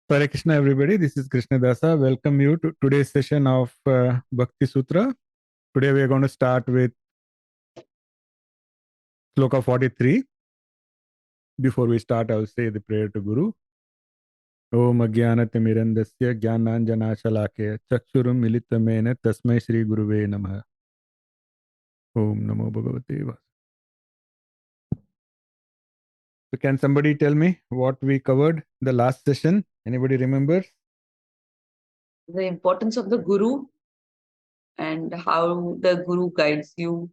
Hare Krishna, everybody. This is Krishna Dasa. Welcome you to today's session of Bhakti Sutra. Today we are going to start with Shloka 43. Before we start, I will say the prayer to Guru. Om Ajnanatimirandasya Jnananjanashalakaya Chakshurum Militamena Tasmai Shri Guruve Namaha. Om Namo Bhagavate Vasudevaya. So can somebody tell me what we covered the last session? Anybody remembers? The importance of the Guru and how the Guru guides you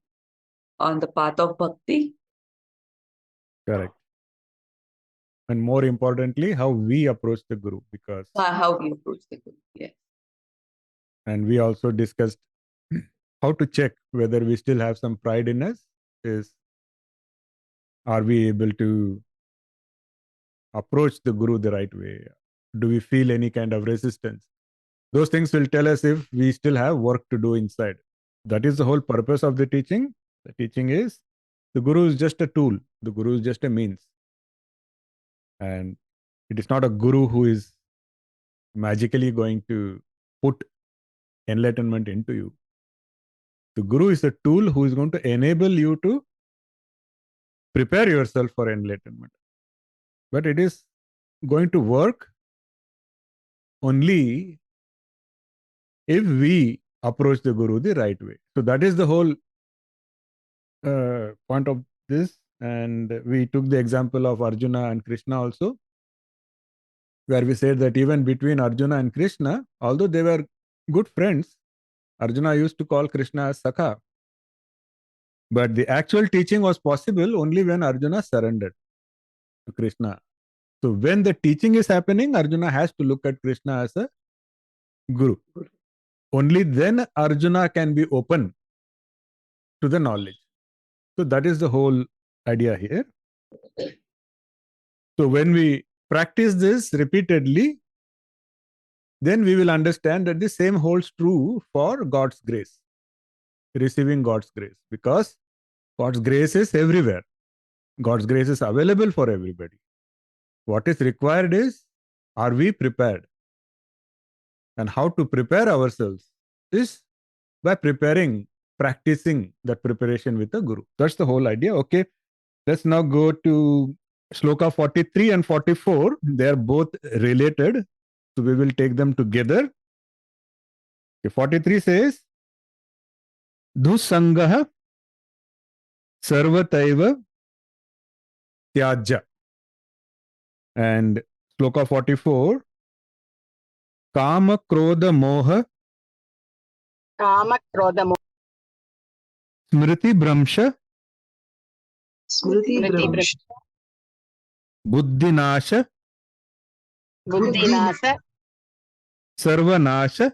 on the path of Bhakti. Correct. And more importantly, how we approach the Guru, because How we approach the Guru, yes. And we also discussed how to check whether we still have some pride in us. Are we able to approach the Guru the right way? Do we feel any kind of resistance? Those things will tell us if we still have work to do inside. That is the whole purpose of the teaching. The teaching is the Guru is just a tool. The Guru is just a means. And it is not a Guru who is magically going to put enlightenment into you. The Guru is a tool who is going to enable you to prepare yourself for enlightenment. But it is going to work only if we approach the Guru the right way. So that is the whole point of this. And we took the example of Arjuna and Krishna also, where we said that even between Arjuna and Krishna, although they were good friends, Arjuna used to call Krishna as Sakha. But the actual teaching was possible only when Arjuna surrendered to Krishna. So when the teaching is happening, Arjuna has to look at Krishna as a Guru. Only then Arjuna can be open to the knowledge. So that is the whole idea here. So when we practice this repeatedly, then we will understand that the same holds true for God's grace, receiving God's grace, because God's grace is everywhere. God's grace is available for everybody. What is required is, are we prepared? And how to prepare ourselves is by practicing that preparation with the Guru. That's the whole idea. Okay, let's now go to Shloka 43 and 44. They are both related, so we will take them together. Okay, 43 says, duḥsaṅgaḥ sarvathaiva tyājyaḥ. And Shloka 44, Kama Krodha Moha Smriti Bhramsha Buddhinasha Sarvanasha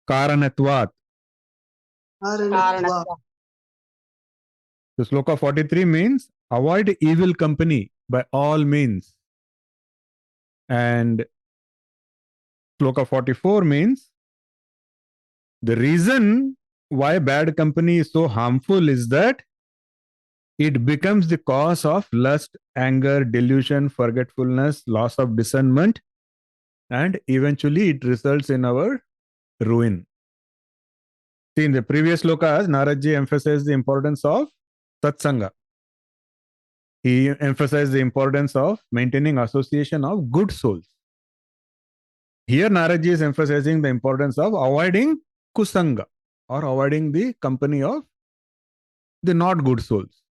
Karanatvat. So Shloka 43 means avoid evil company by all means. And Shloka 44 means the reason why bad company is so harmful is that it becomes the cause of lust, anger, delusion, forgetfulness, loss of discernment, and eventually it results in our ruin. See, in the previous slokas, Naradji emphasized the importance of satsanga. He emphasized the importance of maintaining association of good souls. Here, Naradji is emphasizing the importance of avoiding kusanga, or avoiding the company of the not good souls.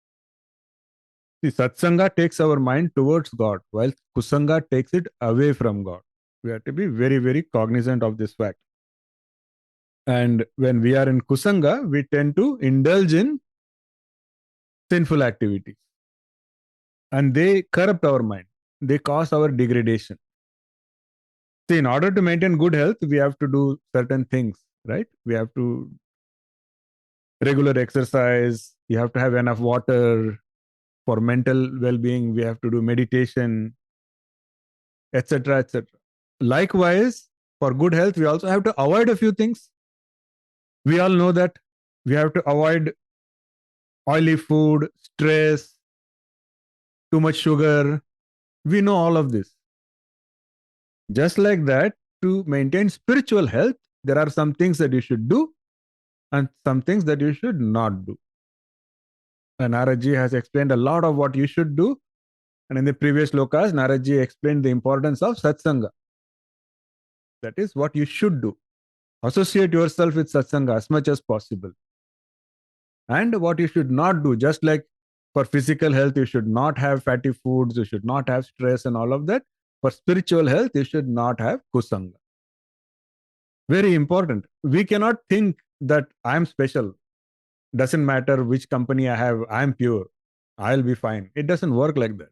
See, satsanga takes our mind towards God, while kusanga takes it away from God. We have to be very, very cognizant of this fact. And when we are in kusanga, we tend to indulge in sinful activities. And they corrupt our mind. They cause our degradation. See, in order to maintain good health, we have to do certain things, right? We have to regular exercise. You have to have enough water. For mental well-being, we have to do meditation, etc., etc. Likewise, for good health, we also have to avoid a few things. We all know that we have to avoid oily food, stress, too much sugar, We know all of this. Just like that, to maintain spiritual health, there are some things that you should do and some things that you should not do. And Naraji has explained a lot of what you should do. And in the previous Shlokas, Naraji explained the importance of satsanga. That is what you should do. Associate yourself with satsanga as much as possible. And what you should not do, just like for physical health, you should not have fatty foods, you should not have stress and all of that. For spiritual health, you should not have kusanga. Very important. We cannot think that I'm special. Doesn't matter which company I have, I'm pure. I'll be fine. It doesn't work like that.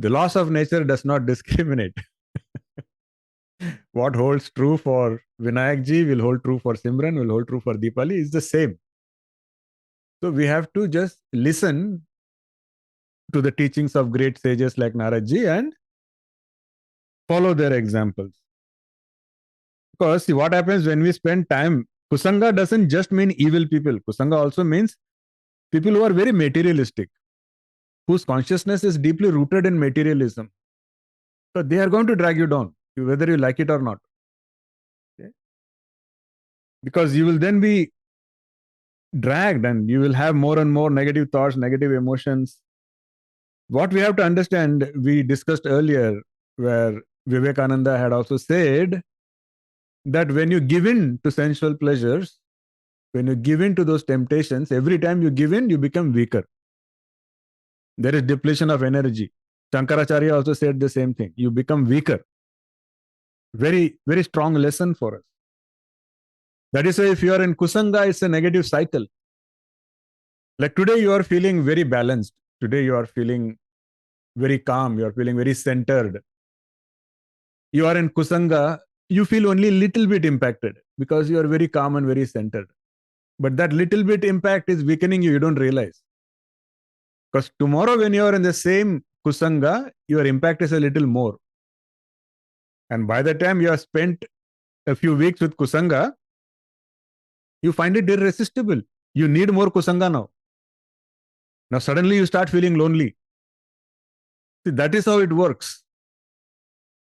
The laws of nature does not discriminate. What holds true for Vinayak ji will hold true for Simran, will hold true for Deepali, is the same. So we have to just listen to the teachings of great sages like Narad ji and follow their examples. Because see, what happens when we spend time, kusanga doesn't just mean evil people. Kusanga also means people who are very materialistic, whose consciousness is deeply rooted in materialism. So they are going to drag you down, whether you like it or not. Okay? Because you will then be dragged and you will have more and more negative thoughts, negative emotions. What we have to understand, we discussed earlier, where Vivekananda had also said that when you give in to sensual pleasures, when you give in to those temptations, every time you give in, you become weaker. There is depletion of energy. Shankaracharya also said the same thing. You become weaker. Very, very strong lesson for us. That is why if you are in kusanga, it's a negative cycle. Like today, you are feeling very balanced. Today, you are feeling very calm. You are feeling very centered. You are in kusanga, you feel only a little bit impacted because you are very calm and very centered. But that little bit impact is weakening you, you don't realize. Because tomorrow when you are in the same kusanga, your impact is a little more. And by the time you have spent a few weeks with kusanga, you find it irresistible. You need more kusanga now. Now suddenly you start feeling lonely. See, that is how it works.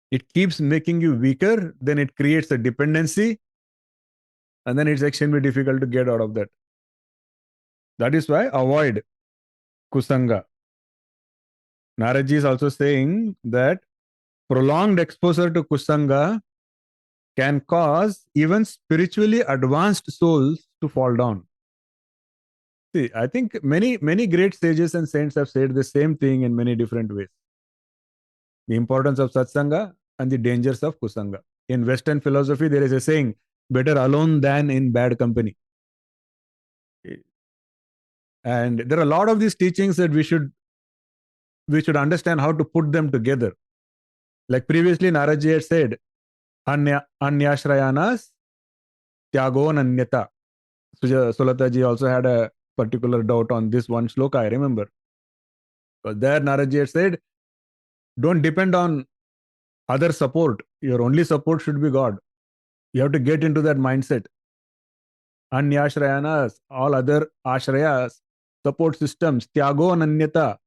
It keeps making you weaker, then it creates a dependency, and then it's extremely difficult to get out of that. That is why avoid kusanga. Naraji is also saying that prolonged exposure to kusanga can cause even spiritually advanced souls to fall down. See, I think many great sages and saints have said the same thing in many different ways. The importance of satsanga and the dangers of kusanga. In Western philosophy, there is a saying, better alone than in bad company. And there are a lot of these teachings that we should understand how to put them together. Like previously, Naraji had said, Anyashrayanas tyago nanyata. Sulataji also had a particular doubt on this one shloka, I remember. Because there Naraji had said, don't depend on other support. Your only support should be God. You have to get into that mindset. Anyashrayanas, all other ashrayas, support systems, tyago ananyata.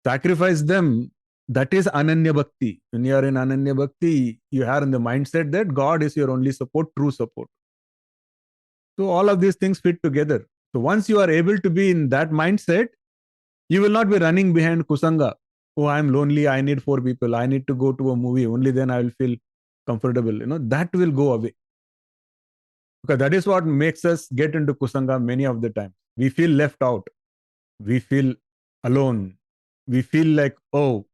Sacrifice them. That is ananya bhakti. When you are in ananya bhakti, you are in the mindset that God is your only support, true support. So all of these things fit together. So once you are able to be in that mindset, you will not be running behind kusanga. Oh, I'm lonely. I need 4 people. I need to go to a movie. Only then I will feel comfortable. That will go away. Because that is what makes us get into kusanga many of the time. We feel left out. We feel alone. We feel like, oh,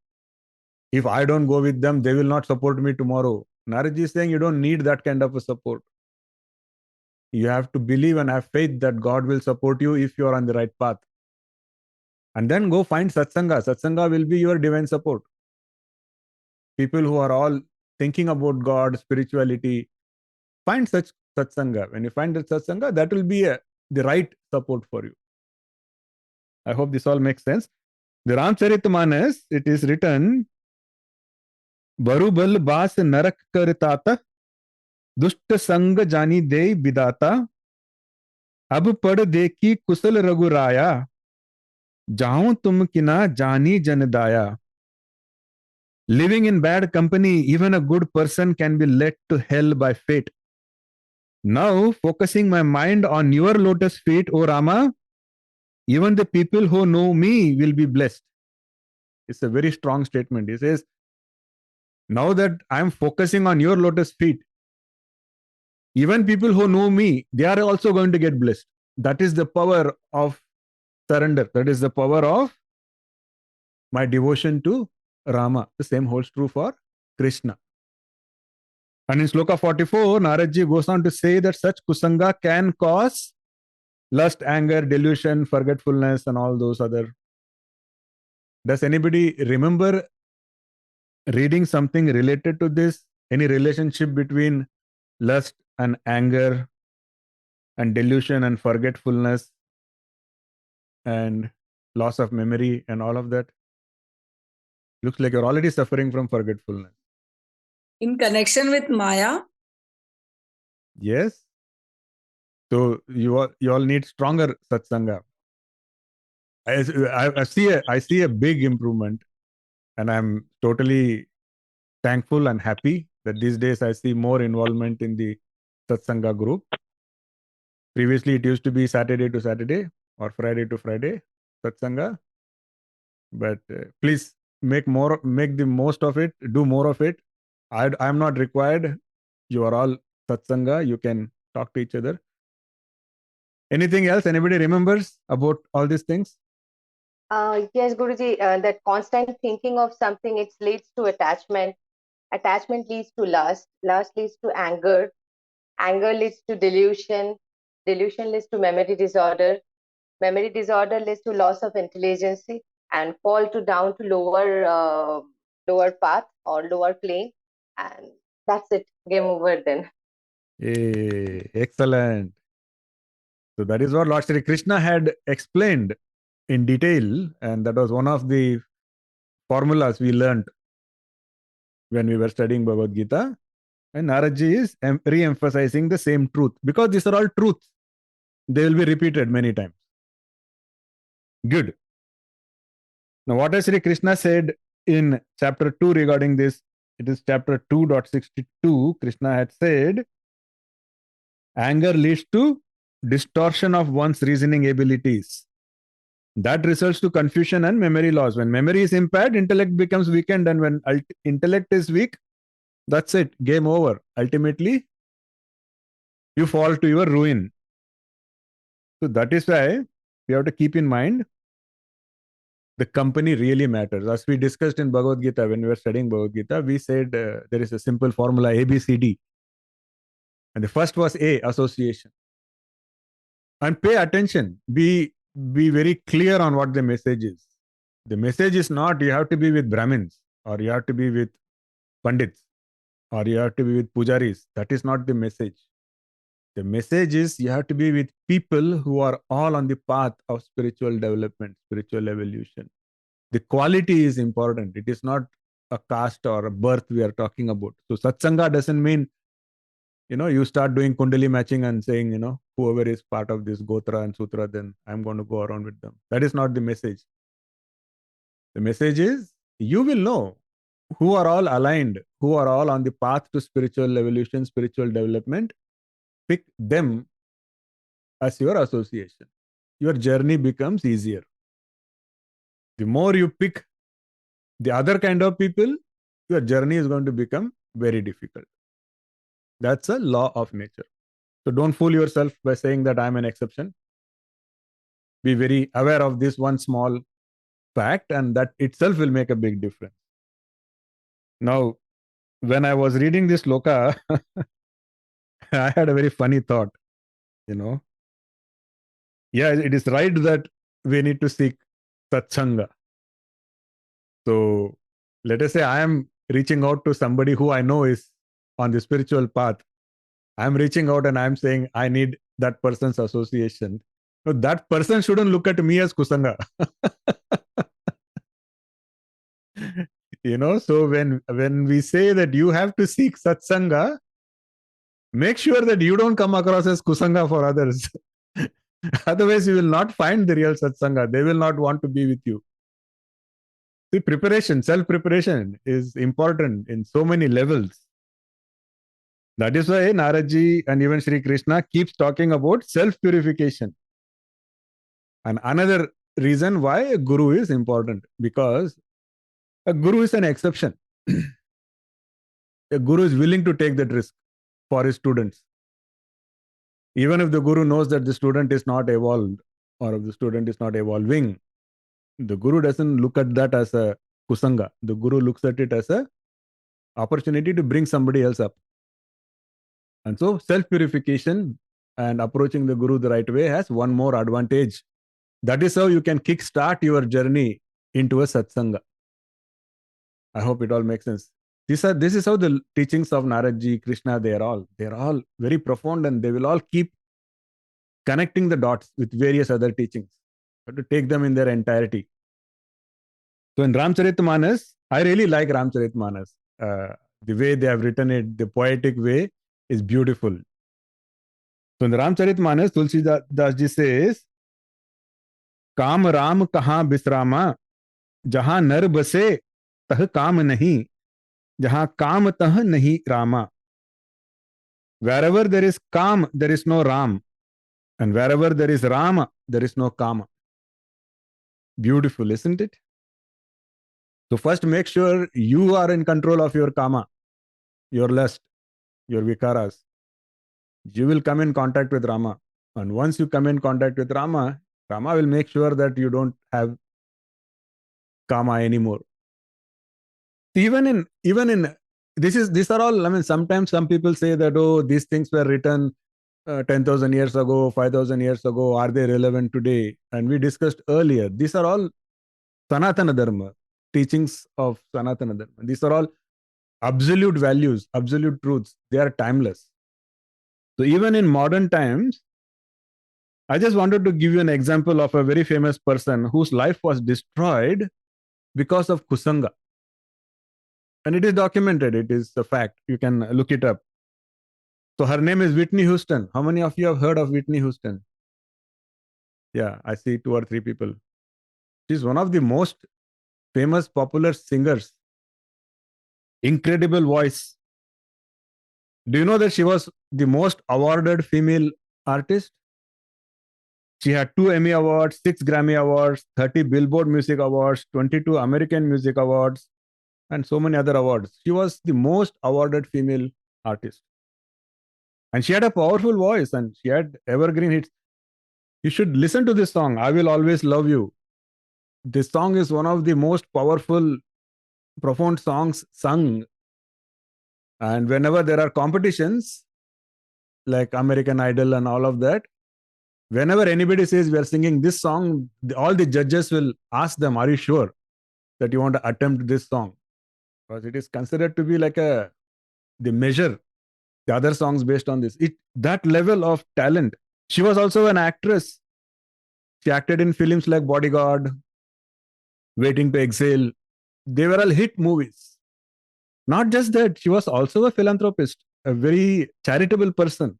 if I don't go with them, they will not support me tomorrow. Naraji is saying you don't need that kind of a support. You have to believe and have faith that God will support you if you are on the right path. And then go find satsanga. Satsanga will be your divine support. People who are all thinking about God, spirituality, find such satsanga. When you find that satsanga, that will be the right support for you. I hope this all makes sense. The Ramcharitmanas, it is written, Barubal Bas Narak Karitata, Dushta Sanga Jani De Bidata, Ab Pad Deki Kusal Raguraya, Jaun Tum Kina Jani Janadaya. Living in bad company, even a good person can be led to hell by fate. Now, focusing my mind on your lotus feet, O Rama, even the people who know me will be blessed. It's a very strong statement. He says, now that I'm focusing on your lotus feet, even people who know me, they are also going to get blessed. That is the power of surrender. That is the power of my devotion to Rama. The same holds true for Krishna. And in Shloka 44, Naradji goes on to say that such kusanga can cause lust, anger, delusion, forgetfulness, and all those other. Does anybody remember reading something related to this? Any relationship between lust and anger and delusion and forgetfulness and loss of memory and all of that? Looks like you're already suffering from forgetfulness. In connection with Maya? Yes. So you all need stronger satsanga. I see a big improvement, and I'm totally thankful and happy that these days I see more involvement in the satsanga group. Previously, it used to be Saturday to Saturday or Friday to Friday satsanga, but please make the most of it. Do more of it. I'm not required. You are all satsanga. You can talk to each other. Anything else? Anybody remembers about all these things? Yes, Guruji, that constant thinking of something, it leads to attachment. Attachment leads to lust. Lust leads to anger. Anger leads to delusion. Delusion leads to memory disorder. Memory disorder leads to loss of intelligence and fall down to lower path or lower plane. And that's it. Game over then. Hey, excellent. So that is what Lord Sri Krishna had explained in detail, and that was one of the formulas we learned when we were studying Bhagavad Gita. And Naradji is re-emphasizing the same truth, because these are all truths. They will be repeated many times. Good. Now, what has Sri Krishna said in chapter 2 regarding this? It is chapter 2.62. Krishna had said, anger leads to distortion of one's reasoning abilities. That results to confusion and memory loss. When memory is impaired, intellect becomes weakened, and when intellect is weak, that's it, game over. Ultimately, you fall to your ruin. So that is why we have to keep in mind the company really matters. As we discussed in Bhagavad Gita, when we were studying Bhagavad Gita, we said there is a simple formula, ABCD. And the first was A, association. And pay attention. Be very clear on what the message is. The message is not you have to be with Brahmins, or you have to be with Pandits, or you have to be with Pujaris. That is not the message. The message is you have to be with people who are all on the path of spiritual development, spiritual evolution. The quality is important. It is not a caste or a birth we are talking about. So satsanga doesn't mean, you start doing kundali matching and saying, whoever is part of this gotra and sutra, then I'm going to go around with them. That is not the message. The message is you will know who are all aligned, who are all on the path to spiritual evolution, spiritual development. Pick them as your association. Your journey becomes easier. The more you pick the other kind of people, your journey is going to become very difficult. That's a law of nature. So don't fool yourself by saying that I'm an exception. Be very aware of this one small fact, and that itself will make a big difference. Now, when I was reading this Shloka, I had a very funny thought. Yeah, it is right that we need to seek satsanga. So let us say I am reaching out to somebody who I know is on the spiritual path. I'm reaching out and I'm saying I need that person's association. So that person shouldn't look at me as kusanga. So when we say that you have to seek satsanga, make sure that you don't come across as kusanga for others. Otherwise, you will not find the real satsanga. They will not want to be with you. See, preparation, self-preparation is important in so many levels. That is why Naradji and even Sri Krishna keeps talking about self-purification. And another reason why a guru is important, because a guru is an exception. A guru is willing to take that risk for his students. Even if the guru knows that the student is not evolved or if the student is not evolving, the guru doesn't look at that as a kusanga. The guru looks at it as a opportunity to bring somebody else up. And so self-purification and approaching the guru the right way has one more advantage. That is how you can kickstart your journey into a satsanga. I hope it all makes sense. This is how the teachings of Naradji, Krishna, they're all very profound, and they will all keep connecting the dots with various other teachings. You have to take them in their entirety. So in Ramcharitmanas, I really like Ramcharitmanas. The way they have written it, the poetic way is beautiful. So in the Ramcharitmanas, Tulsidas ji says, Kam Ram kahan bisrama, jahan nar base, tah kam nahi, jahan kam tah nahi rama. Wherever there is kam, there is no Ram. And wherever there is Rama, there is no Kama. Beautiful, isn't it? So first make sure you are in control of your Kama, your lust, your vikaras. You will come in contact with Rama. And once you come in contact with Rama, Rama will make sure that you don't have Kama anymore. Even in these are all, I mean, sometimes some people say that, oh, these things were written 10,000 years ago, 5,000 years ago, are they relevant today? And we discussed earlier, these are all Sanatana Dharma, teachings of Sanatana Dharma. These are all absolute values, absolute truths. They are timeless. So even in modern times, I just wanted to give you an example of a very famous person whose life was destroyed because of kusanga. And it is documented, it is a fact. You can look it up. So her name is Whitney Houston. How many of you have heard of Whitney Houston? Yeah, I see 2 or 3 people. She's one of the most famous, popular singers. Incredible voice. Do you know that she was the most awarded female artist? She had 2 Emmy Awards, 6 Grammy Awards, 30 Billboard Music Awards, 22 American Music Awards, and so many other awards. She was the most awarded female artist. And she had a powerful voice and she had evergreen hits. You should listen to this song, I Will Always Love You. This song is one of the most powerful, profound songs sung. And whenever there are competitions, like American Idol and all of that, whenever anybody says we are singing this song, all the judges will ask them, are you sure that you want to attempt this song? Because it is considered to be like the measure, the other songs based on this. That level of talent. She was also an actress. She acted in films like Bodyguard, Waiting to Exhale. They were all hit movies. Not just that, she was also a philanthropist, a very charitable person.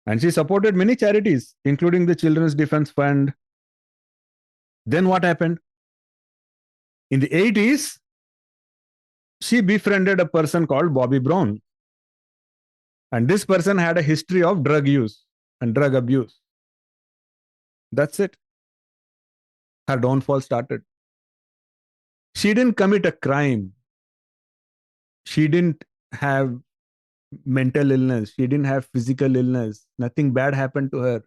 And she supported many charities, including the Children's Defense Fund. Then what happened? In the 80s, she befriended a person called Bobby Brown. And this person had a history of drug use and drug abuse. That's it. Her downfall started. She didn't commit a crime. She didn't have mental illness. She didn't have physical illness. Nothing bad happened to her.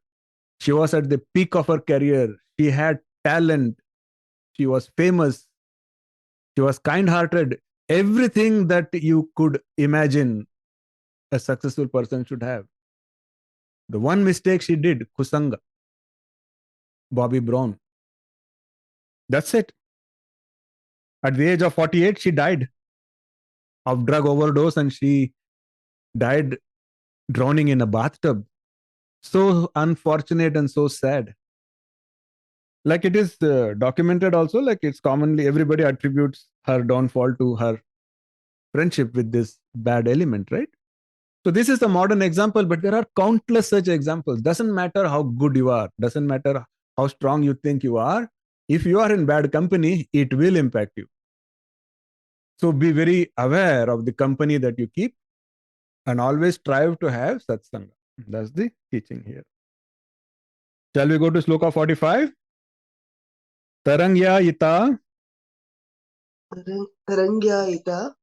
She was at the peak of her career. She had talent. She was famous. She was kind-hearted. Everything that you could imagine a successful person should have. The one mistake she did, kusanga, Bobby Brown. That's it. At the age of 48, she died of drug overdose and she died drowning in a bathtub. So unfortunate and so sad. Like it is documented also, like it's commonly, everybody attributes her downfall to her friendship with this bad element, right? So this is a modern example, but there are countless such examples. Doesn't matter how good you are, doesn't matter how strong you think you are, if you are in bad company, it will impact you. So be very aware of the company that you keep and always strive to have satsanga. That's the teaching here. Shall we go to Shloka 45? Taraṅgāyitā taraṅgāyitā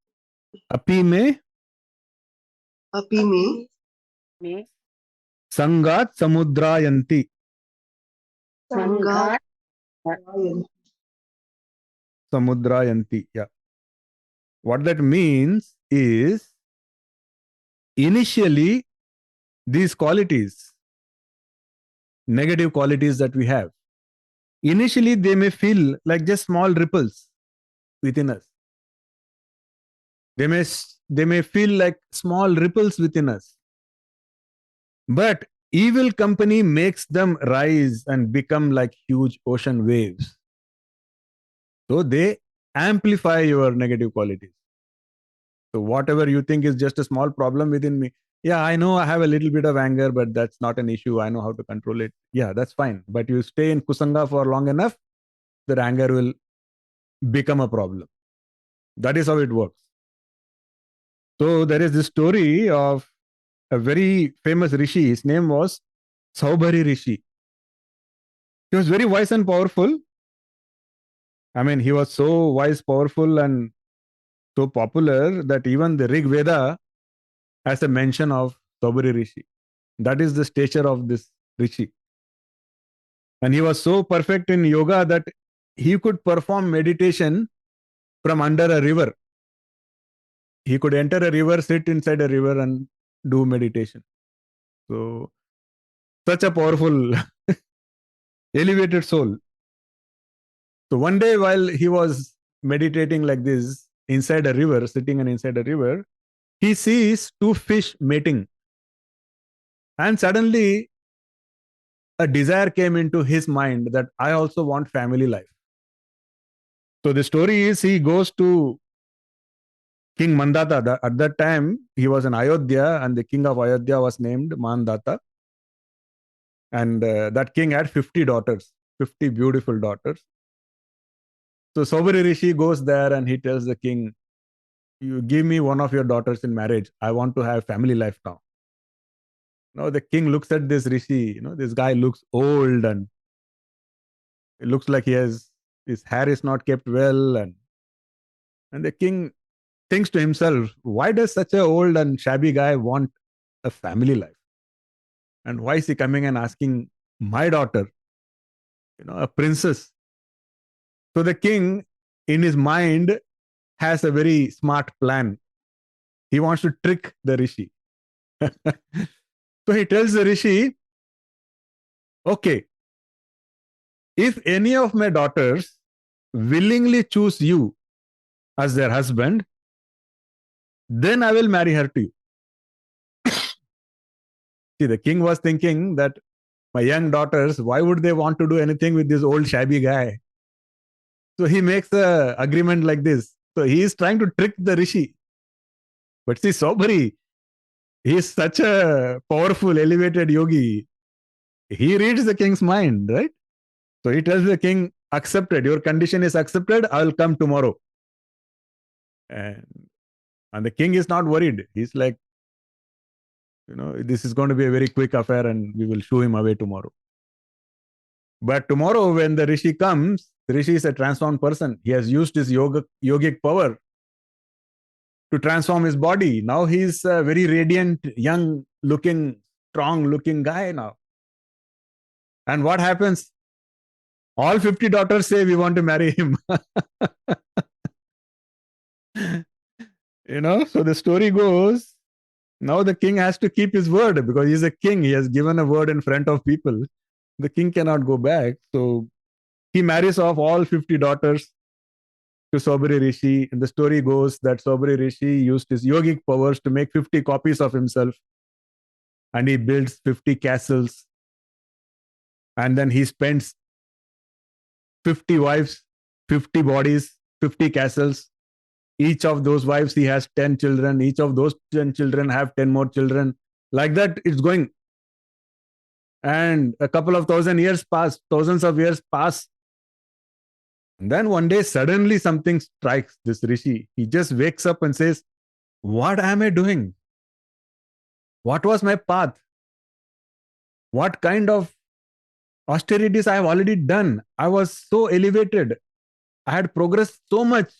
apīme apīme saṅgāt-samudrāyanti. Samudrāyanti. Yeah. What that means is, initially, these qualities, negative qualities that we have, initially they may feel like just small ripples within us. They may feel like small ripples within us. But evil company makes them rise and become like huge ocean waves. So they amplify your negative qualities. So whatever you think is just a small problem within me, yeah, I know I have a little bit of anger, but that's not an issue. I know how to control it. Yeah, that's fine. But you stay in kusanga for long enough, that anger will become a problem. That is how it works. So there is this story of a very famous rishi. His name was Saubhari Rishi. He was very wise and powerful. I mean, he was so wise, powerful, and so popular that even the Rig Veda has a mention of Saubhari Rishi. That is the stature of this Rishi. And he was so perfect in yoga that he could perform meditation from under a river. He could enter a river, sit inside a river, and do meditation. So, such a powerful, elevated soul. So, one day while he was meditating like this, inside a river, sitting inside a river, he sees two fish mating. And suddenly, a desire came into his mind that I also want family life. So the story is, he goes to King Mandata. At that time, he was in Ayodhya, and the king of Ayodhya was named Mandata. And that king had 50 daughters, 50 beautiful daughters. So Saubhari Rishi goes there and he tells the king, you give me one of your daughters in marriage. I want to have family life now. Now the king looks at this Rishi, this guy looks old and it looks like his hair is not kept well. And the king thinks to himself, why does such an old and shabby guy want a family life? And why is he coming and asking my daughter, a princess? So the king, in his mind, has a very smart plan. He wants to trick the Rishi. So he tells the Rishi, okay, if any of my daughters willingly choose you as their husband, then I will marry her to you. See, the king was thinking that my young daughters, why would they want to do anything with this old shabby guy? So he makes an agreement like this. So he is trying to trick the Rishi. But see, Saubhari, he is such a powerful, elevated yogi. He reads the king's mind, right? So he tells the king, accepted, your condition is accepted, I will come tomorrow. And the king is not worried. He's like, this is going to be a very quick affair and we will shoo him away tomorrow. But tomorrow when the Rishi comes, the Rishi is a transformed person. He has used his yogic power to transform his body. Now he's a very radiant, young looking, strong looking guy now. And what happens? All 50 daughters say, we want to marry him. So the story goes, now the king has to keep his word because he's a king. He has given a word in front of people. The king cannot go back. So he marries off all 50 daughters to Saubhari Rishi. And the story goes that Saubhari Rishi used his yogic powers to make 50 copies of himself. And he builds 50 castles. And then he spends 50 wives, 50 bodies, 50 castles. Each of those wives, he has 10 children. Each of those 10 children have 10 more children. Like that, it's going. And a couple of thousands of years pass. And then one day, suddenly something strikes this Rishi. He just wakes up and says, what am I doing? What was my path? What kind of austerities I have already done? I was so elevated. I had progressed so much.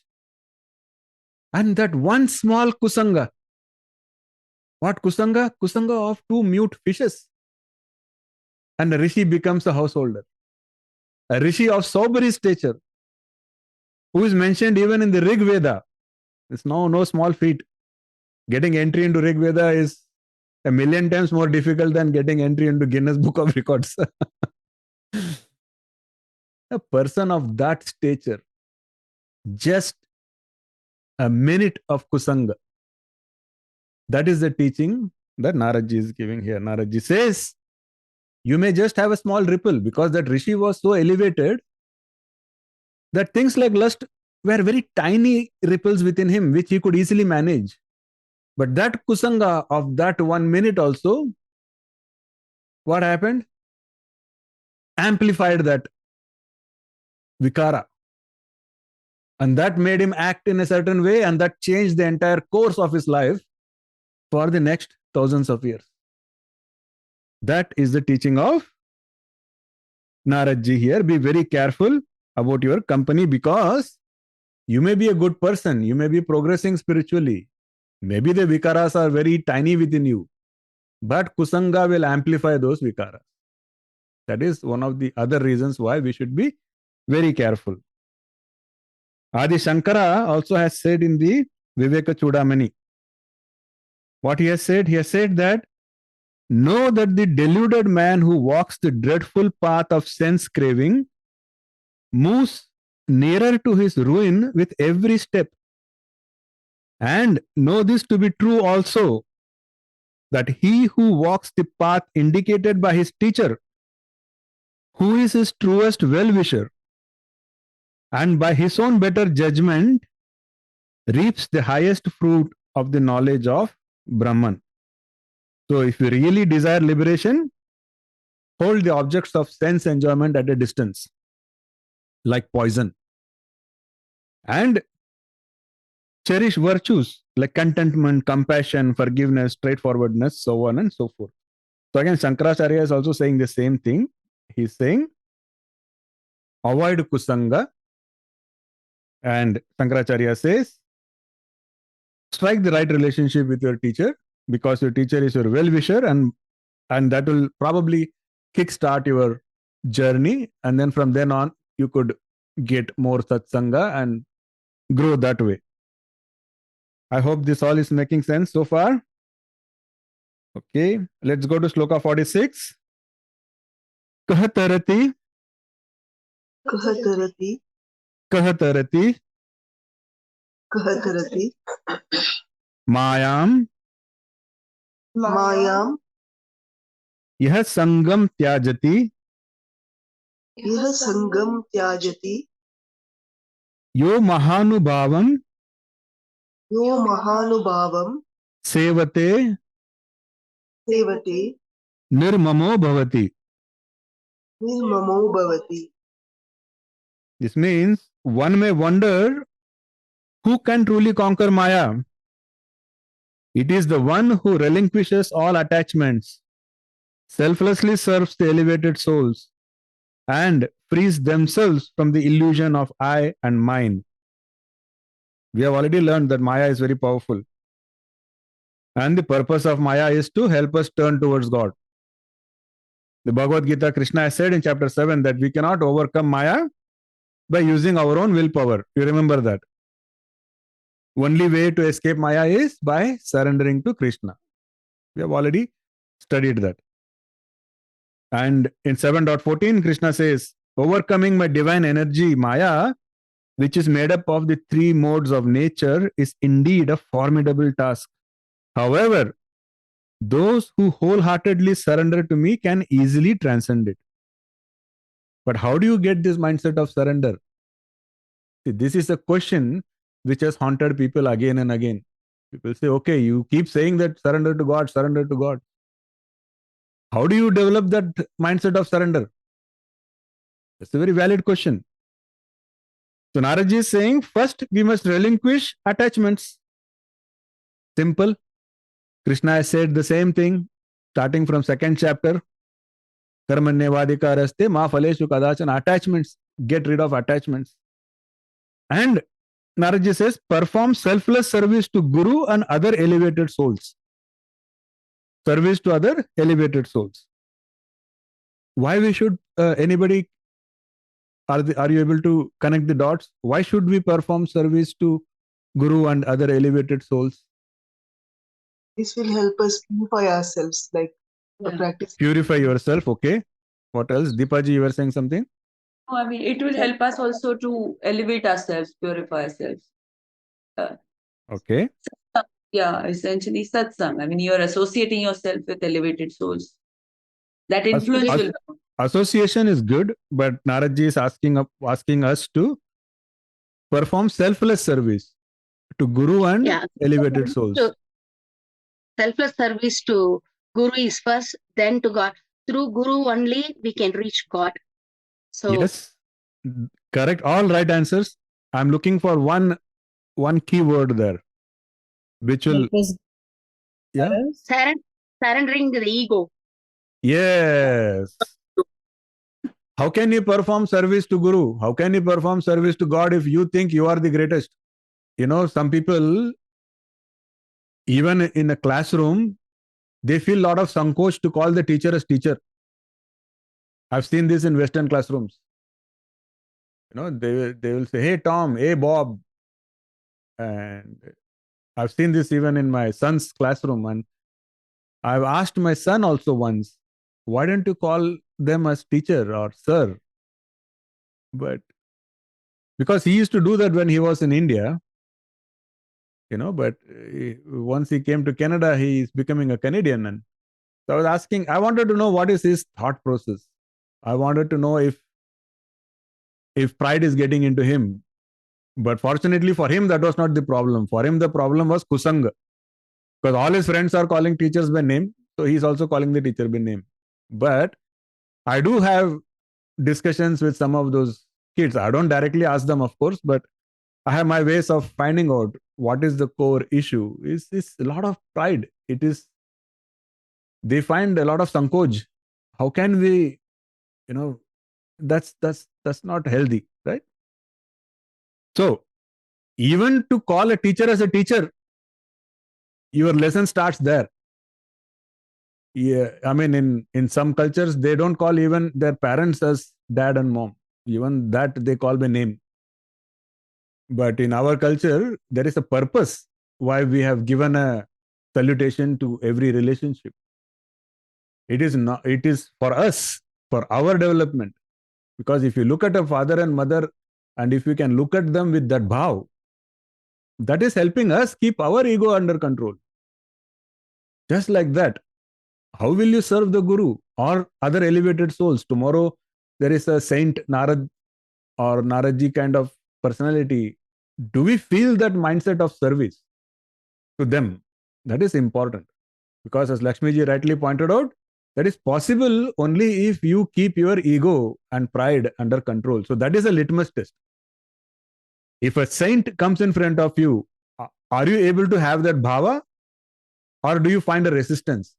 And that one small kusanga. What kusanga? Kusanga of 2 mute fishes. And a Rishi becomes a householder. A Rishi of sober stature, who is mentioned even in the Rig Veda. It's no small feat. Getting entry into Rig Veda is 1,000,000 times more difficult than getting entry into Guinness Book of Records. A person of that stature, just a minute of kusanga. That is the teaching that Naradji is giving here. Naradji says, you may just have a small ripple, because that Rishi was so elevated that things like lust were very tiny ripples within him, which he could easily manage. But that kusanga of that 1 minute also, what happened? Amplified that vikara. And that made him act in a certain way, and that changed the entire course of his life for the next thousands of years. That is the teaching of Naradji here. Be very careful about your company, because you may be a good person, you may be progressing spiritually. Maybe the vikaras are very tiny within you, but kusanga will amplify those vikaras. That is one of the other reasons why we should be very careful. Adi Shankara also has said in the Viveka Chudamani. What he has said? He has said that, know that the deluded man who walks the dreadful path of sense craving moves nearer to his ruin with every step. And know this to be true also, that he who walks the path indicated by his teacher, who is his truest well-wisher, and by his own better judgment reaps the highest fruit of the knowledge of Brahman. So if you really desire liberation, hold the objects of sense enjoyment at a distance, like poison. And cherish virtues like contentment, compassion, forgiveness, straightforwardness, so on and so forth. So again, Shankaracharya is also saying the same thing. He's saying, avoid kusanga. And Shankaracharya says, strike the right relationship with your teacher, because your teacher is your well-wisher, and that will probably kickstart your journey. And then from then on, you could get more satsanga and grow that way. I hope this all is making sense so far. Okay, let's go to Shloka 46. Kahatarati. Kahatarati. Kahatarati. Kahatarati. Mayam. Mayam. Yah sangam tyājati. Yah sangam tyājati. Yo mahanubhavam. Yo mahanubhavam. Sevate. Sevate. Nirmamo bhavati. Nirmamo bhavati. This means one may wonder, who can truly conquer Maya? It is the one who relinquishes all attachments, selflessly serves the elevated souls, and frees themselves from the illusion of I and mine. We have already learned that Maya is very powerful. And the purpose of Maya is to help us turn towards God. The Bhagavad Gita, Krishna has said in chapter 7 that we cannot overcome Maya by using our own willpower. You remember that. Only way to escape Maya is by surrendering to Krishna. We have already studied that. And in 7.14, Krishna says, overcoming my divine energy, Maya, which is made up of the 3 modes of nature, is indeed a formidable task. However, those who wholeheartedly surrender to me can easily transcend it. But how do you get this mindset of surrender? See, this is a question which has haunted people again and again. People say, okay, you keep saying that surrender to God, surrender to God. How do you develop that mindset of surrender? That's a very valid question. So Naradji is saying, first we must relinquish attachments. Simple. Krishna has said the same thing, starting from second chapter. Karmanyavadikaraste ma phaleshu kadachana. Attachments. Get rid of attachments. And Naradji says, perform selfless service to Guru and other elevated souls. Service to other elevated souls. Why we should, anybody, are you able to connect the dots? Why should we perform service to Guru and other elevated souls? This will help us purify ourselves, like the Yeah. practice. Purify yourself, okay. What else? Deepaji, you were saying something? No, I mean, it will help us also to elevate ourselves, purify ourselves. Okay. Yeah, essentially satsang. I mean, you're associating yourself with elevated souls. That influence will come. Association is good, but Naradji is asking us to perform selfless service to Guru and Yeah. elevated souls. So, selfless service to Guru is first, then to God. Through Guru only we can reach God. So Yes, correct. All right answers. I'm looking for one key word there, which will, yeah. surrendering the ego. Yes. How can you perform service to Guru? How can you perform service to God if you think you are the greatest? You know, some people, even in a classroom, they feel a lot of sankoch to call the teacher as teacher. I've seen this in Western classrooms. You know, they will say, hey Tom, hey Bob. And I've seen this even in my son's classroom. And I've asked my son also once, why don't you call them as teacher or sir? But because he used to do that when he was in India, you know, but once he came to Canada, he is becoming a Canadian. And so I was asking, I wanted to know what is his thought process. I wanted to know if pride is getting into him. But fortunately for him, that was not the problem. For him, the problem was kusanga. Because all his friends are calling teachers by name. So he's also calling the teacher by name. But I do have discussions with some of those kids. I don't directly ask them, of course, but I have my ways of finding out what is the core issue. It's a lot of pride. They find a lot of sankoch. How can we, you know, that's not healthy, right? So even to call a teacher as a teacher, your lesson starts there. Yeah, I mean, in some cultures, they don't call even their parents as dad and mom. Even that they call by name. But in our culture, there is a purpose why we have given a salutation to every relationship. It is for us, for our development. Because if you look at a father and mother, and if you can look at them with that bhav, that is helping us keep our ego under control. Just like that. How will you serve the Guru or other elevated souls? Tomorrow, there is a Saint Narad or Naradji kind of personality. Do we feel that mindset of service to them? That is important. Because as Lakshmiji rightly pointed out, that is possible only if you keep your ego and pride under control. So that is a litmus test. If a saint comes in front of you, are you able to have that bhava? Or do you find a resistance?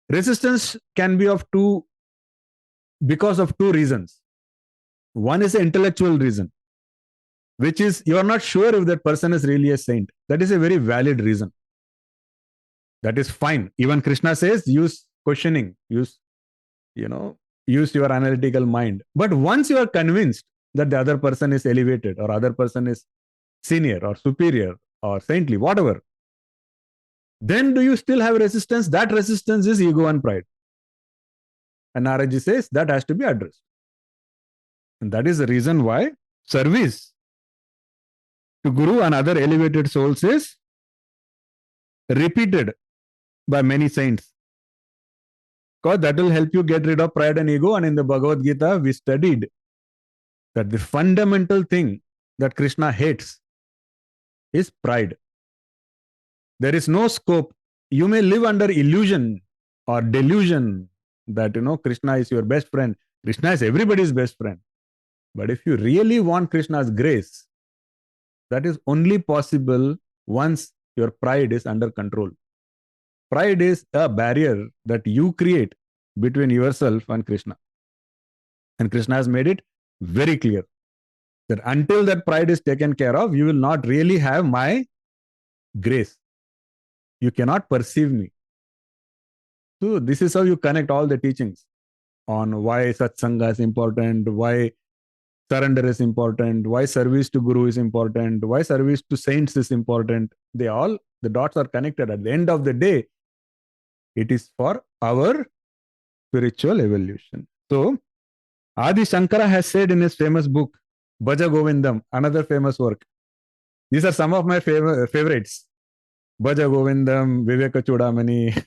Resistance can be because of two reasons. One is an intellectual reason, which is you are not sure if that person is really a saint. That is a very valid reason. That is fine. Even Krishna says, use questioning, use your analytical mind. But once you are convinced that the other person is elevated or other person is senior or superior or saintly, whatever, then do you still have resistance? That resistance is ego and pride. And Naradji says that has to be addressed. And that is the reason why service to Guru and other elevated souls is repeated by many saints. Because that will help you get rid of pride and ego. And in the Bhagavad Gita, we studied that the fundamental thing that Krishna hates is pride. There is no scope. You may live under illusion or delusion that, Krishna is your best friend. Krishna is everybody's best friend. But if you really want Krishna's grace, that is only possible once your pride is under control. Pride is a barrier that you create between yourself and Krishna. And Krishna has made it very clear that until that pride is taken care of, you will not really have my grace. You cannot perceive me. So this is how you connect all the teachings on why satsanga is important, why surrender is important, why service to Guru is important, why service to saints is important. The dots are connected. At the end of the day, it is for our spiritual evolution. So Adi Shankara has said in his famous book, Bhaja Govindam, another famous work. These are some of my favorites. Bhaja Govindam, Viveka Chudamani,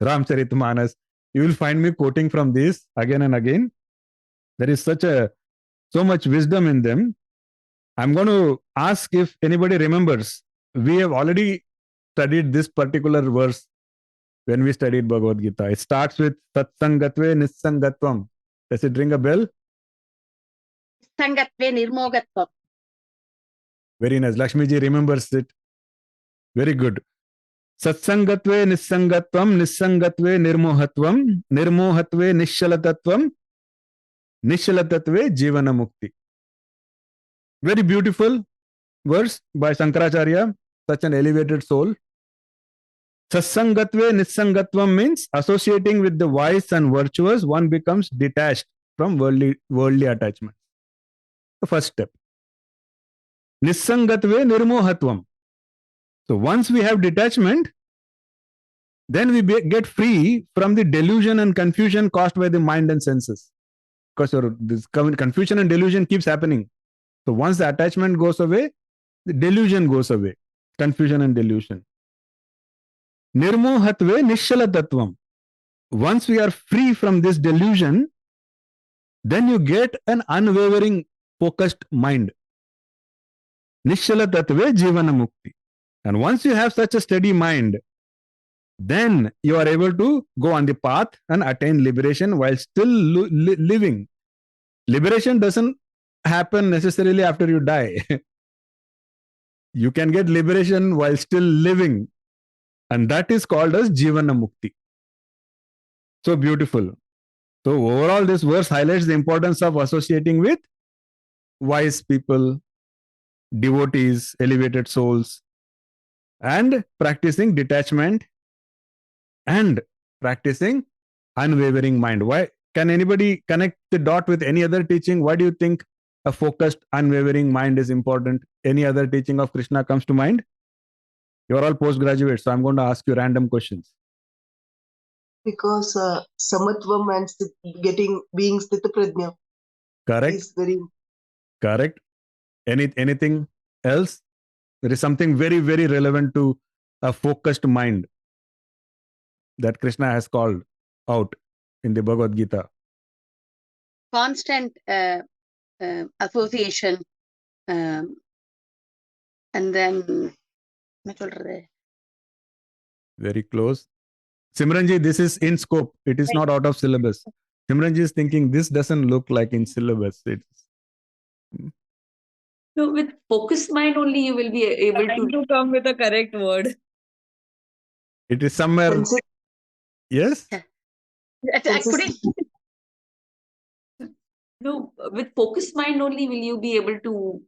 Ramcharitmanas. You will find me quoting from these again and again. There is so much wisdom in them. I'm going to ask if anybody remembers. We have already studied this particular verse when we studied Bhagavad Gita. It starts with Satsangatve Nissangatvam. Does it ring a bell? Sangatve nirmogatvam. Very nice. Lakshmiji remembers it. Very good. Satsangatve Nissangatvam, Nissangatve Nirmohatvam, Nirmohatve Nishalatatvam, Nishalatatve Jivana Mukti. Very beautiful verse by Shankaracharya, such an elevated soul. Satsangatve Nissangatvam means associating with the wise and virtuous, one becomes detached from worldly attachments. The first step. Nissangatve Nirmohatvam. So once we have detachment, then we get free from the delusion and confusion caused by the mind and senses. Because this confusion and delusion keeps happening. So once the attachment goes away, the delusion goes away. Confusion and delusion. Nirmohatve Nishalatatvam. Once we are free from this delusion, then you get an unwavering, focused mind. Nishalatatve Jivana Mukti. And once you have such a steady mind, then you are able to go on the path and attain liberation while still living. Liberation doesn't happen necessarily after you die. You can get liberation while still living. And that is called as Jivana Mukti. So beautiful. So overall, this verse highlights the importance of associating with wise people, devotees, elevated souls, and practicing detachment and practicing unwavering mind. Why? Can anybody connect the dot with any other teaching? Why do you think a focused, unwavering mind is important? Any other teaching of Krishna comes to mind? You're all postgraduates, so I'm going to ask you random questions. Because samatvam and being sthita prajna Correct. is very Correct. Anything else? There is something very, very relevant to a focused mind that Krishna has called out in the Bhagavad Gita. Constant association, and then Very close. Simranji, this is in scope. It is not out of syllabus. Simranji is thinking this doesn't look like in syllabus. So with focused mind only you will be able Trying to to come with a correct word. It is somewhere. Yes? no, with focused mind only will you be able to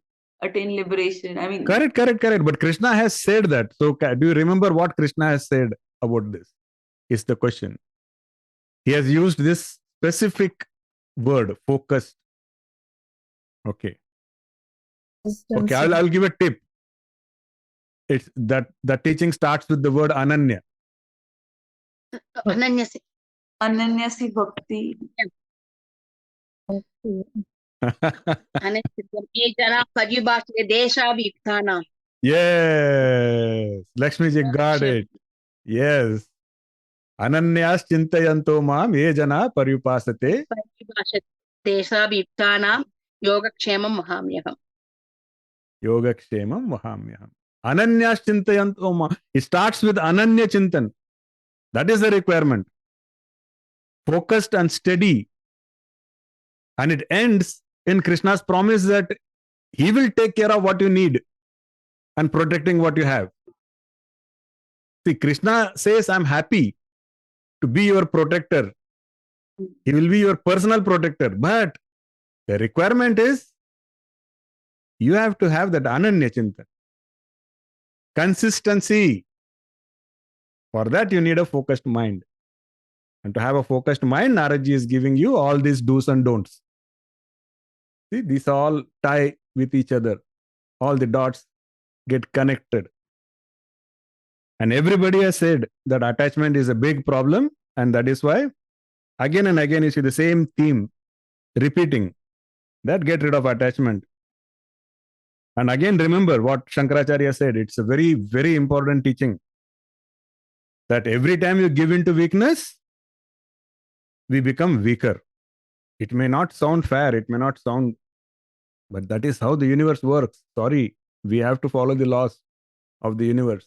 attain liberation. I mean, Correct. But Krishna has said that. So do you remember what Krishna has said about this? Is the question. He has used this specific word, focused. Okay. Okay, I'll give a tip. It's that the teaching starts with the word ananya. Ananyasi. Ananyasi Bhakti. Yes, Lakshmi ji got it. Yes. Ananyas chintayanto mam ye jana paryupasate. Deshabhiktanam yogakshemam mahamyaham. Yogakshemam mahamyaham. Ananyas chintayanto mam. It starts with ananya chintan. That is the requirement. Focused and steady. And it ends in Krishna's promise that he will take care of what you need and protecting what you have. See, Krishna says, I'm happy to be your protector. He will be your personal protector. But the requirement is you have to have that ananya chintan. Consistency. For that, you need a focused mind. And to have a focused mind, Naradji is giving you all these do's and don'ts. See, these all tie with each other. All the dots get connected. And everybody has said that attachment is a big problem. And that is why, again and again, you see the same theme repeating. That get rid of attachment. And again, remember what Shankaracharya said. It's a very, very important teaching. That every time you give into weakness, we become weaker. It may not sound fair, it may not sound, but that is how the universe works. Sorry, we have to follow the laws of the universe.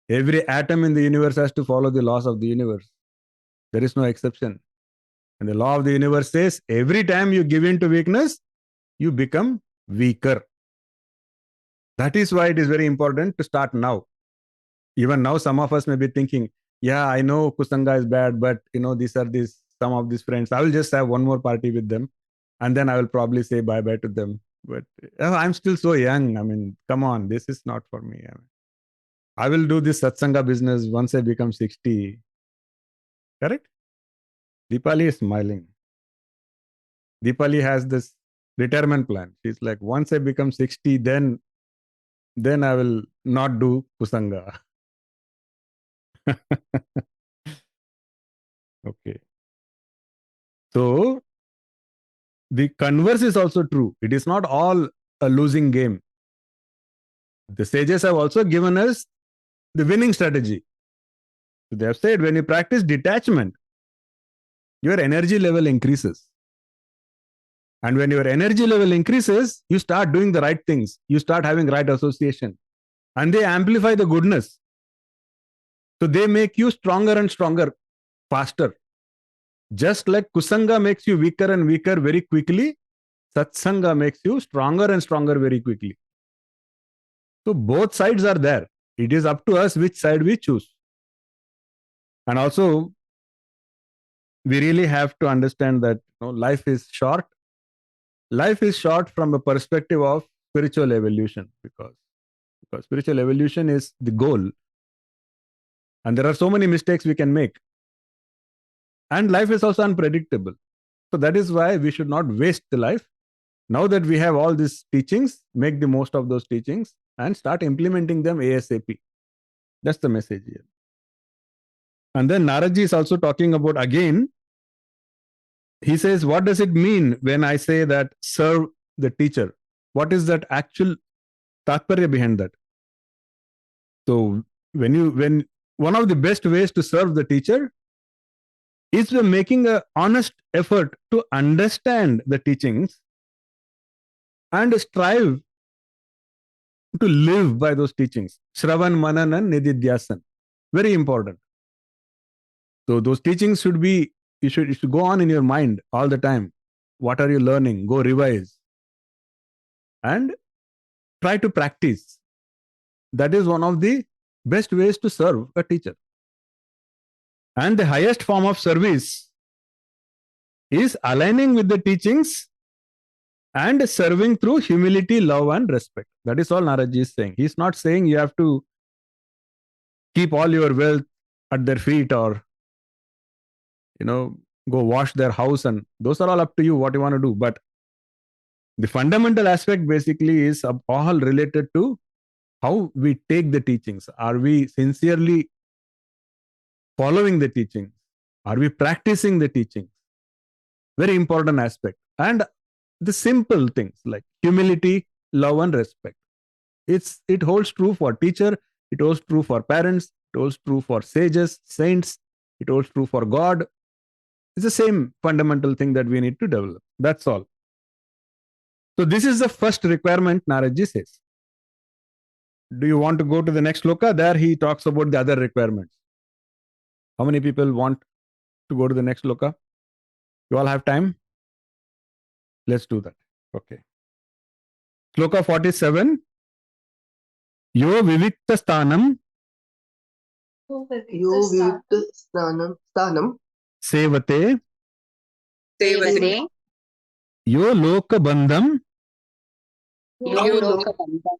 Every atom in the universe has to follow the laws of the universe. There is no exception. And the law of the universe says, every time you give in to weakness, you become weaker. That is why it is very important to start now. Even now, some of us may be thinking, yeah, I know duḥsaṅgaḥ is bad, but these are some of these friends. I will just have one more party with them, and then I will probably say bye-bye to them. But I'm still so young. I mean, come on, this is not for me. I will do this satsanga business once I become 60. Correct? Deepali is smiling. Deepali has this retirement plan. She's like, once I become 60, then I will not do duḥsaṅgaḥ. Okay. So, the converse is also true. It is not all a losing game. The sages have also given us the winning strategy. So they have said, when you practice detachment, your energy level increases. And when your energy level increases, you start doing the right things. You start having right association. And they amplify the goodness. So they make you stronger and stronger, faster. Just like duḥsaṅgaḥ makes you weaker and weaker very quickly, satsanga makes you stronger and stronger very quickly. So both sides are there. It is up to us which side we choose. And also, we really have to understand that life is short. Life is short from a perspective of spiritual evolution, because spiritual evolution is the goal. And there are so many mistakes we can make. And life is also unpredictable. So that is why we should not waste the life. Now that we have all these teachings, make the most of those teachings and start implementing them ASAP. That's the message here. And then Naradji is also talking about, again, he says, what does it mean when I say that serve the teacher? What is that actual tatparya behind that? So when one of the best ways to serve the teacher is by making an honest effort to understand the teachings and strive to live by those teachings. Shravan, Manan and Nididhyasan. Very important. So those teachings should be, it should go on in your mind all the time. What are you learning? Go revise. And try to practice. That is one of the best ways to serve a teacher. And the highest form of service is aligning with the teachings and serving through humility, love, and respect. That is all Naradji is saying. He is not saying you have to keep all your wealth at their feet or, go wash their house, and those are all up to you, what you want to do. But the fundamental aspect basically is all related to how we take the teachings. Are we sincerely following the teachings? Are we practicing the teachings? Very important aspect. And the simple things like humility, love, and respect. It holds true for teacher, it holds true for parents, it holds true for sages, saints, it holds true for God. It's the same fundamental thing that we need to develop. That's all. So this is the first requirement Naradji says. Do you want to go to the next shloka? There he talks about the other requirements. How many people want to go to the next shloka? You all have time? Let's do that. Okay. Shloka 47. Yo vivikta sthanam Yo vivukta sthanam sevate Sevate yo loka bandham yo lokabandham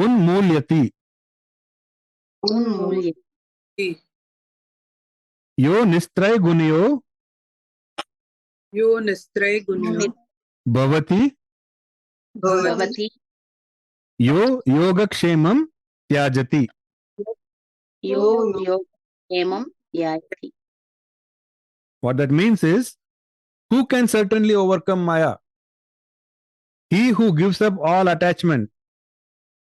unmulyati unmulyati yo nistray gunyo Yo nistray gunyo bhavati bhavati yo yogakshemam tyājati. yo yogamam yayati. What that means is, who can certainly overcome Maya? He who gives up all attachment,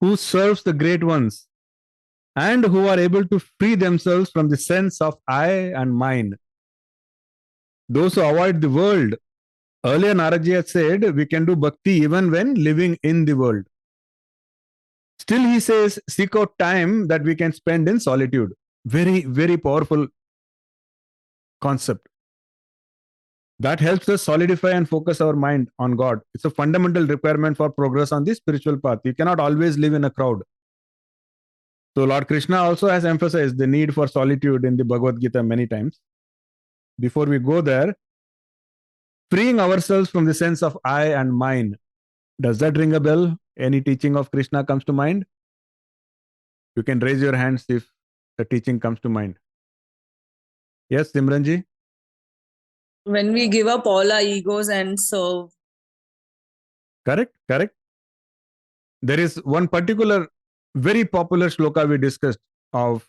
who serves the great ones, and who are able to free themselves from the sense of I and mine. Those who avoid the world. Earlier Naraji had said we can do bhakti even when living in the world. Still he says seek out time that we can spend in solitude. Very, very powerful concept. That helps us solidify and focus our mind on God. It's a fundamental requirement for progress on the spiritual path. You cannot always live in a crowd. So Lord Krishna also has emphasized the need for solitude in the Bhagavad Gita many times. Before we go there, freeing ourselves from the sense of I and mine. Does that ring a bell? Any teaching of Krishna comes to mind? You can raise your hands if the teaching comes to mind. Yes, Simranji? When we give up all our egos and serve. Correct, correct. There is one particular very popular shloka we discussed from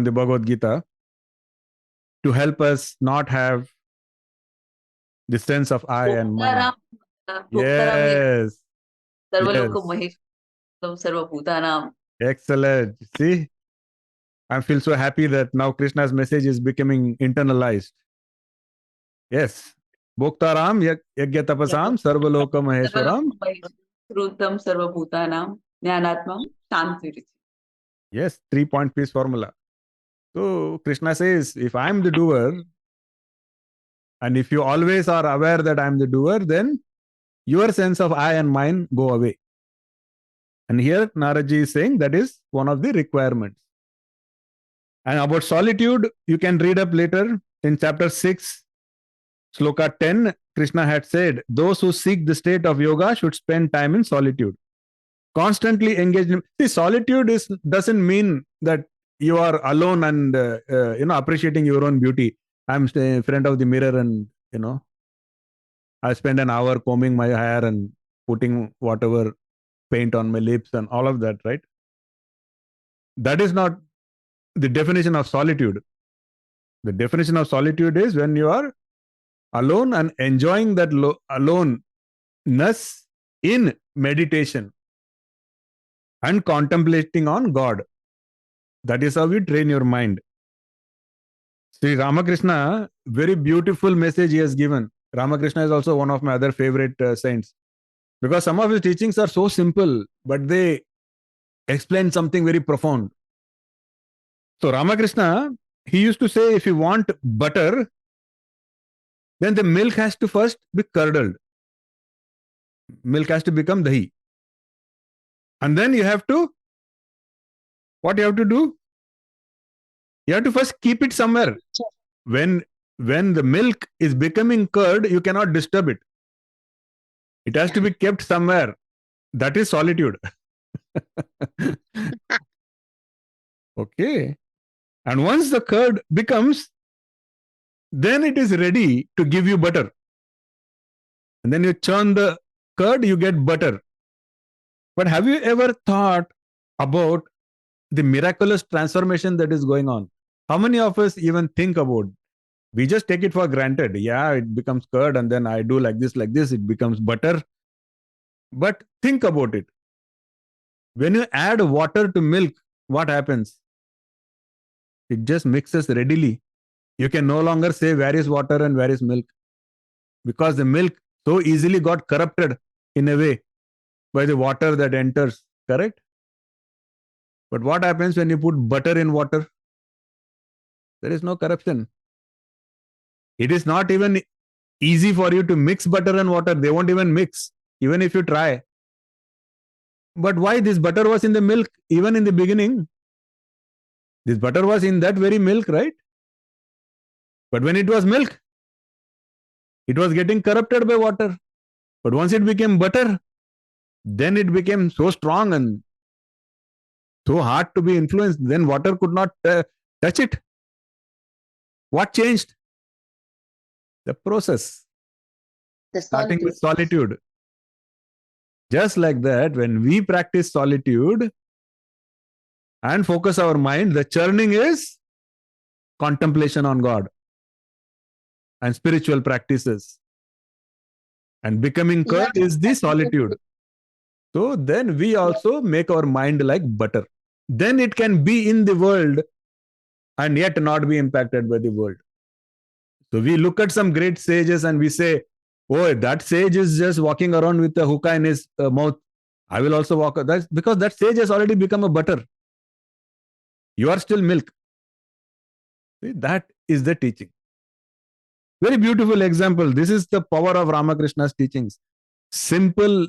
the Bhagavad Gita to help us not have the sense of I and mine. Yes. Sarvaloka Yes. Maheshwaram Sarvabhutanam. Excellent. See, I feel so happy that now Krishna's message is becoming internalized. Yes. Bhoktaram yajna tapasam sarvaloka maheshwaram. Srutam Sarvabhutanam Jnanatmam Shantiriti. Yes, 3-point piece formula. So Krishna says, if I'm the doer, and if you always are aware that I'm the doer, then your sense of I and mine go away. And here Naraji is saying that is one of the requirements. And about solitude, you can read up later in chapter 6, Shloka 10, Krishna had said, those who seek the state of yoga should spend time in solitude. Constantly engaged in... See, solitude doesn't mean that you are alone and appreciating your own beauty. I'm in front of the mirror and I spend an hour combing my hair and putting whatever paint on my lips and all of that, right? That is not the definition of solitude. The definition of solitude is when you are alone and enjoying that aloneness in meditation and contemplating on God. That is how you train your mind. Sri Ramakrishna, very beautiful message he has given. Ramakrishna is also one of my other favorite saints. Because some of his teachings are so simple, but they explain something very profound. So Ramakrishna, he used to say, if you want butter, then the milk has to first be curdled. Milk has to become dahi. And then you have to, what you have to do? You have to first keep it somewhere. When the milk is becoming curd, you cannot disturb it. It has to be kept somewhere. That is solitude. Okay. And once the curd becomes, then it is ready to give you butter. And then you churn the curd, you get butter. But have you ever thought about the miraculous transformation that is going on? How many of us even think about it? We just take it for granted. Yeah, it becomes curd and then I do like this, it becomes butter. But think about it. When you add water to milk, what happens? It just mixes readily. You can no longer say where is water and where is milk, because the milk so easily got corrupted in a way by the water that enters, correct? But what happens when you put butter in water? There is no corruption. It is not even easy for you to mix butter and water. They won't even mix, even if you try. But why? This butter was in the milk, even in the beginning. This butter was in that very milk, right? But when it was milk, it was getting corrupted by water. But once it became butter, then it became so strong and so hard to be influenced. Then water could not touch it. What changed? The process. The Starting with solitude. solitude. Just like that, when we practice solitude and focus our mind, the churning is contemplation on God and spiritual practices. And becoming curd is the solitude. So then we also make our mind like butter. Then it can be in the world and yet not be impacted by the world. So we look at some great sages and we say, oh, that sage is just walking around with a hookah in his mouth. I will also walk. That's because that sage has already become a butter. You are still milk. See, that is the teaching. Very beautiful example. This is the power of Ramakrishna's teachings. Simple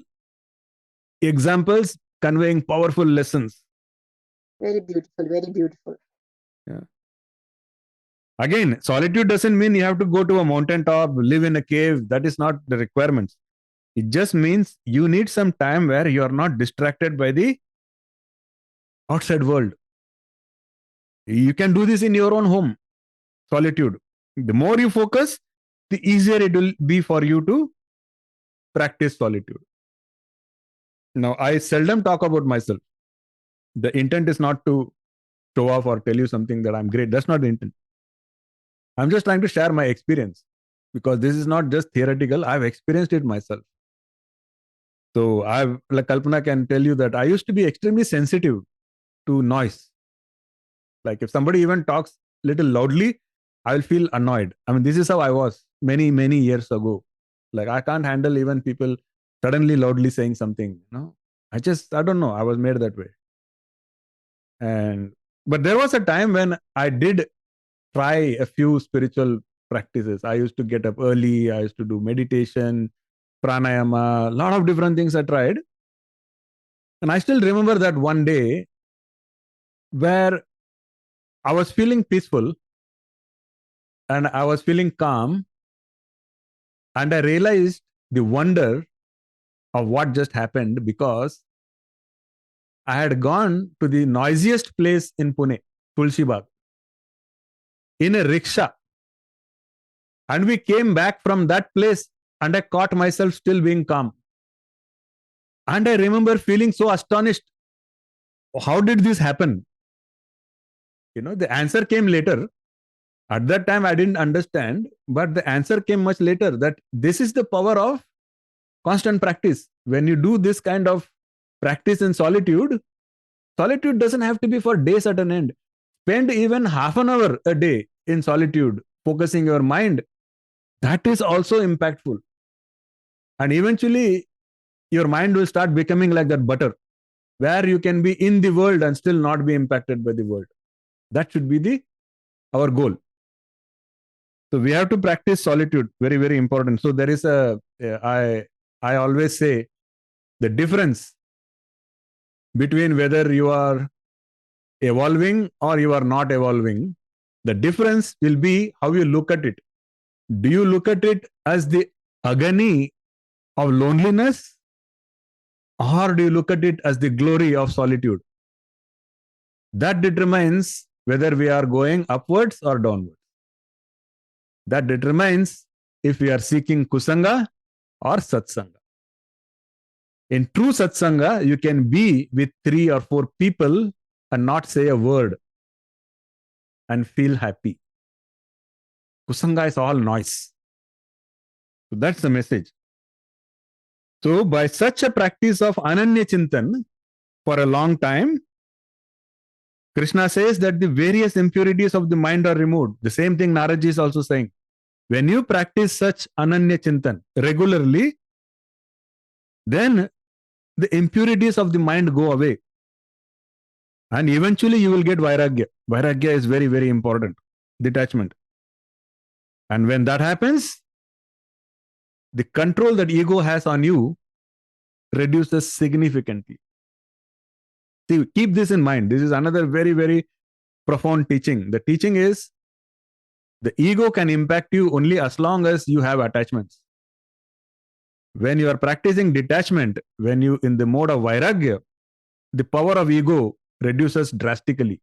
examples conveying powerful lessons. Very beautiful, very beautiful. Yeah. Again, solitude doesn't mean you have to go to a mountaintop, live in a cave. That is not the requirements. It just means you need some time where you are not distracted by the outside world. You can do this in your own home. Solitude. The more you focus, the easier it will be for you to practice solitude. Now, I seldom talk about myself. The intent is not to show off or tell you something that I'm great. That's not the intent. I'm just trying to share my experience because this is not just theoretical. I've experienced it myself. So like Kalpana can tell you that I used to be extremely sensitive to noise. Like if somebody even talks little loudly, I will feel annoyed. I mean, this is how I was many, many years ago. Like I can't handle even people suddenly loudly saying something. I don't know. I was made that way. But there was a time when I did try a few spiritual practices. I used to get up early. I used to do meditation, pranayama, a lot of different things I tried. And I still remember that one day where I was feeling peaceful and I was feeling calm. And I realized the wonder of what just happened because I had gone to the noisiest place in Pune, Tulsi Bagh, in a rickshaw. And we came back from that place and I caught myself still being calm. And I remember feeling so astonished. How did this happen? The answer came later. At that time, I didn't understand, but the answer came much later that this is the power of constant practice. When you do this kind of practice in solitude, solitude doesn't have to be for days at an end. Spend even half an hour a day in solitude, focusing your mind. That is also impactful. And eventually, your mind will start becoming like that butter, where you can be in the world and still not be impacted by the world. That should be our goal. So we have to practice solitude. Very, very important. So there is I always say the difference between whether you are evolving or you are not evolving, the difference will be how you look at it. Do you look at it as the agony of loneliness or do you look at it as the glory of solitude? That determines whether we are going upwards or downwards. That determines if we are seeking kusanga or satsanga. In true satsanga, you can be with 3 or 4 people and not say a word and feel happy. Kusanga is all noise. So that's the message. So by such a practice of ananya chintan for a long time, Krishna says that the various impurities of the mind are removed. The same thing Naraji is also saying. When you practice such ananya chintan regularly, then the impurities of the mind go away. And eventually you will get vairagya. Vairagya is very, very important. Detachment. And when that happens, the control that ego has on you reduces significantly. See, keep this in mind. This is another very, very profound teaching. The teaching is the ego can impact you only as long as you have attachments. When you are practicing detachment, when you in the mode of vairagya, the power of ego reduces drastically.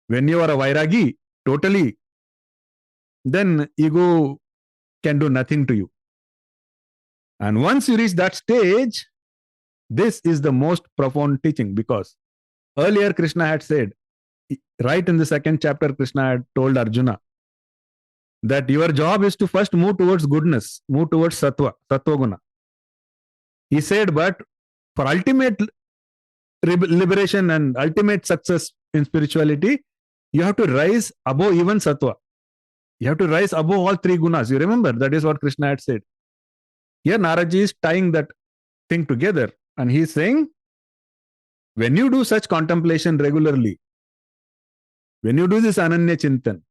When you are a vairagi, totally, then ego can do nothing to you. And once you reach that stage, this is the most profound teaching, because earlier Krishna had said, right in the second chapter, Krishna had told Arjuna that your job is to first move towards goodness, move towards sattva guna. He said, but for ultimate liberation and ultimate success in spirituality, you have to rise above even sattva. You have to rise above all three gunas. You remember, that is what Krishna had said. Here Naraji is tying that thing together, and he is saying, when you do such contemplation regularly, when you do this Ananya Chintan,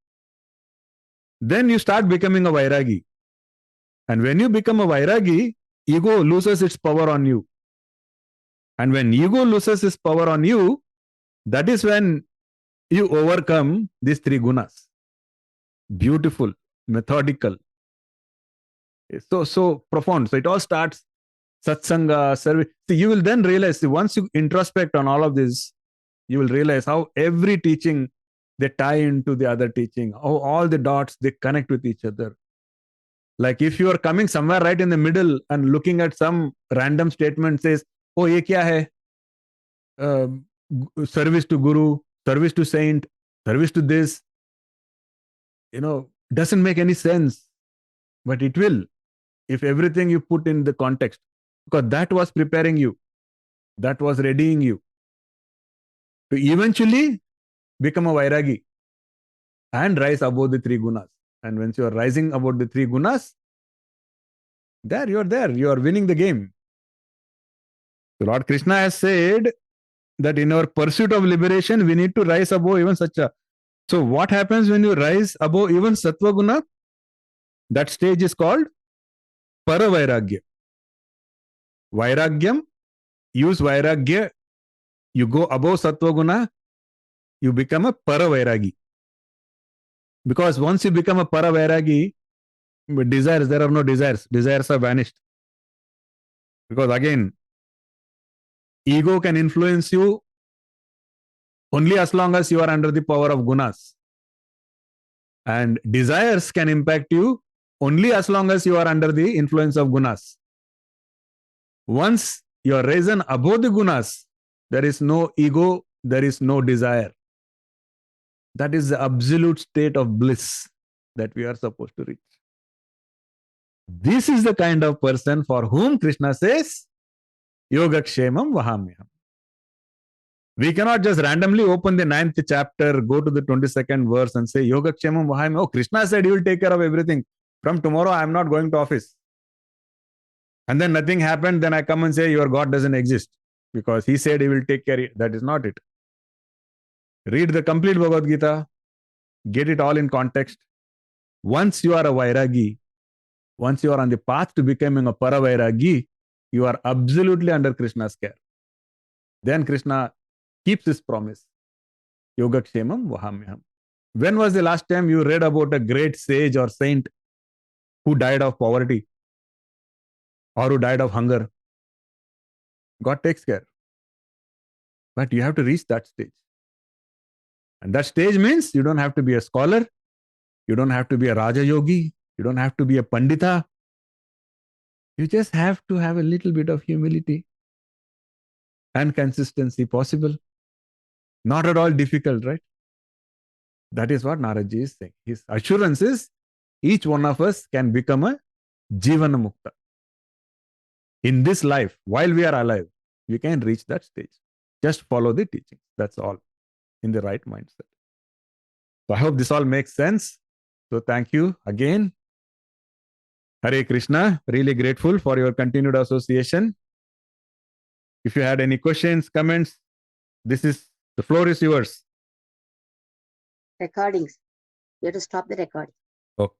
then you start becoming a Vairagi. And when you become a Vairagi, ego loses its power on you. And when ego loses its power on you, that is when you overcome these three gunas. Beautiful, methodical. So profound. So it all starts satsanga, service. See, you will then realize, once you introspect on all of this, you will realize how every teaching, they tie into the other teaching, how all the dots, they connect with each other. Like if you are coming somewhere right in the middle and looking at some random statement says, oh, ye kya hai? Service to Guru, service to Saint, service to this, doesn't make any sense. But it will, if everything you put in the context, because that was preparing you, that was readying you to eventually become a Vairagi and rise above the three gunas. And once you are rising above the three gunas, you are winning the game. So Lord Krishna has said that in our pursuit of liberation, we need to rise above even Satya. So what happens when you rise above even Sattva Guna? That stage is called Paravairagya. Vairagyam, use Vairagya, you go above Sattva Guna, you become a Paravairagi. Because once you become a Paravairagi, desires, there are no desires. Desires are vanished. Because again, ego can influence you only as long as you are under the power of gunas. And desires can impact you only as long as you are under the influence of gunas. Once you are risen above the gunas, there is no ego, there is no desire. That is the absolute state of bliss that we are supposed to reach. This is the kind of person for whom Krishna says, Yogakshemam Vahamyam. We cannot just randomly open the 9th chapter, go to the 22nd verse and say, Yogakshemam Vahamyam. Oh, Krishna said he will take care of everything. From tomorrow, I am not going to office. And then nothing happened, then I come and say, your God doesn't exist. Because he said he will take care of it. That is not it. Read the complete Bhagavad Gita. Get it all in context. Once you are a Vairagi, once you are on the path to becoming a Paravairagi, you are absolutely under Krishna's care. Then Krishna keeps his promise. Yogakshemam Vahamyam. When was the last time you read about a great sage or saint who died of poverty or who died of hunger? God takes care. But you have to reach that stage. And that stage means you don't have to be a scholar, you don't have to be a Raja Yogi, you don't have to be a Pandita. You just have to have a little bit of humility and consistency possible. Not at all difficult, right? That is what Naraji is saying. His assurance is each one of us can become a Jivana Mukta. In this life, while we are alive, we can reach that stage. Just follow the teachings. That's all. In the right mindset. So I hope this all makes sense. So thank you again. Hare Krishna. Really grateful for your continued association. If you had any questions, comments, the floor is yours. Recordings. You have to stop the recording. Okay.